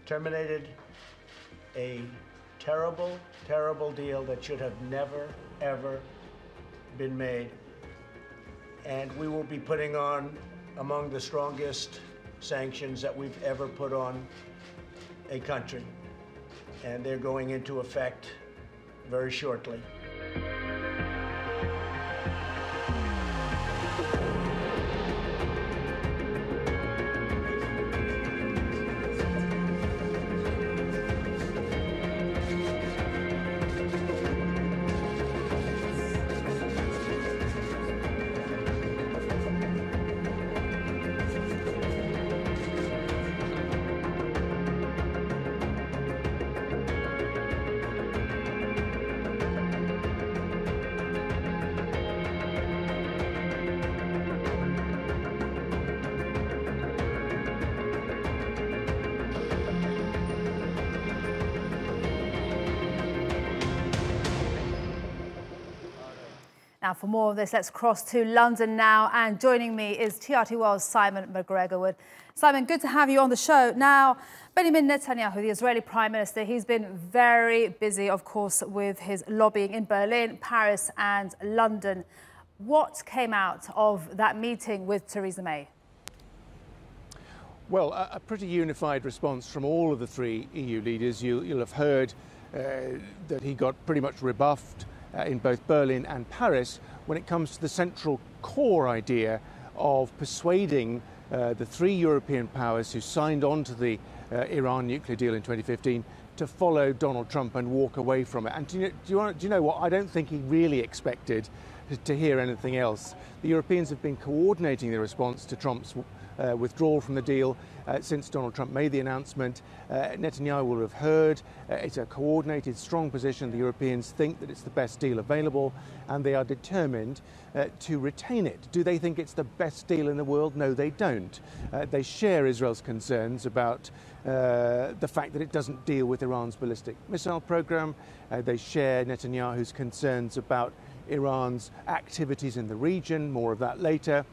terminated a terrible, terrible deal that should have never, ever been made. And we will be putting on among the strongest sanctions that we've ever put on a country. And they're going into effect very shortly. Now, for more of this, let's cross to London now. And joining me is TRT World's Simon McGregor-Wood. Simon, good to have you on the show. Now, Benjamin Netanyahu, the Israeli Prime Minister, he's been very busy, of course, with his lobbying in Berlin, Paris and London. What came out of that meeting with Theresa May? Well, a pretty unified response from all of the three EU leaders. You'll have heard that he got pretty much rebuffed in both Berlin and Paris when it comes to the central core idea of persuading the three European powers who signed on to the Iran nuclear deal in 2015 to follow Donald Trump and walk away from it. And do you know what? I don't think he really expected to hear anything else. The Europeans have been coordinating the response to Trump's withdrawal from the deal since Donald Trump made the announcement. Netanyahu will have heard it's a coordinated, strong position. The Europeans think that it's the best deal available and they are determined to retain it. Do they think it's the best deal in the world? No, they don't. They share Israel's concerns about the fact that it doesn't deal with Iran's ballistic missile program. They share Netanyahu's concerns about Iran's activities in the region, more of that later.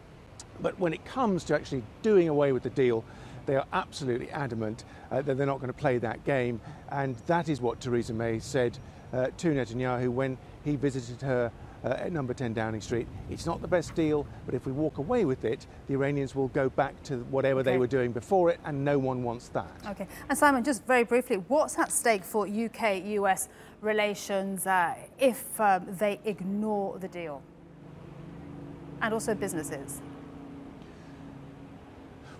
But when it comes to actually doing away with the deal, they are absolutely adamant that they're not going to play that game. And that is what Theresa May said to Netanyahu when he visited her at number 10 Downing Street. It's not the best deal, but if we walk away with it, the Iranians will go back to whatever they were doing before it, and no one wants that. Okay. And Simon, just very briefly, what's at stake for UK-US relations if they ignore the deal? And also businesses?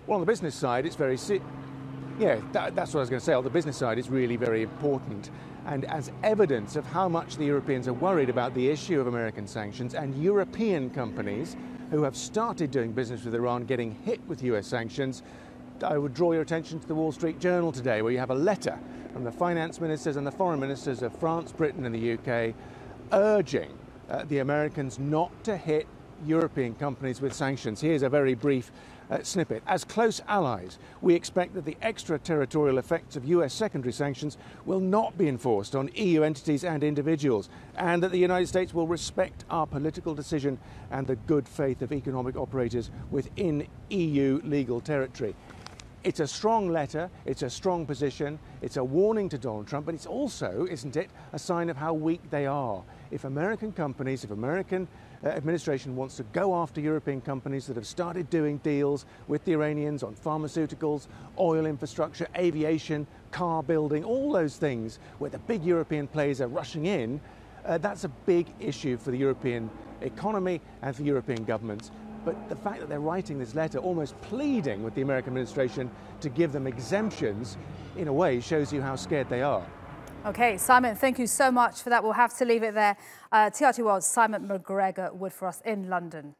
Well, on the business side, it's very... that's what I was going to say. On the business side, it's really very important. And as evidence of how much the Europeans are worried about the issue of American sanctions and European companies who have started doing business with Iran getting hit with US sanctions, I would draw your attention to the Wall Street Journal today, where you have a letter from the finance ministers and the foreign ministers of France, Britain and the UK urging the Americans not to hit European companies with sanctions. Here's a very brief snippet. As close allies, we expect that the extraterritorial effects of US secondary sanctions will not be enforced on EU entities and individuals, and that the United States will respect our political decision and the good faith of economic operators within EU legal territory. It's a strong letter, it's a strong position, it's a warning to Donald Trump, but it's also, isn't it, a sign of how weak they are. If American companies, if American administration wants to go after European companies that have started doing deals with the Iranians on pharmaceuticals, oil infrastructure, aviation, car building, all those things where the big European players are rushing in, that's a big issue for the European economy and for European governments. But the fact that they're writing this letter almost pleading with the American administration to give them exemptions, in a way, shows you how scared they are. OK, Simon, thank you so much for that. We'll have to leave it there. TRT World's Simon McGregor-Wood for us in London.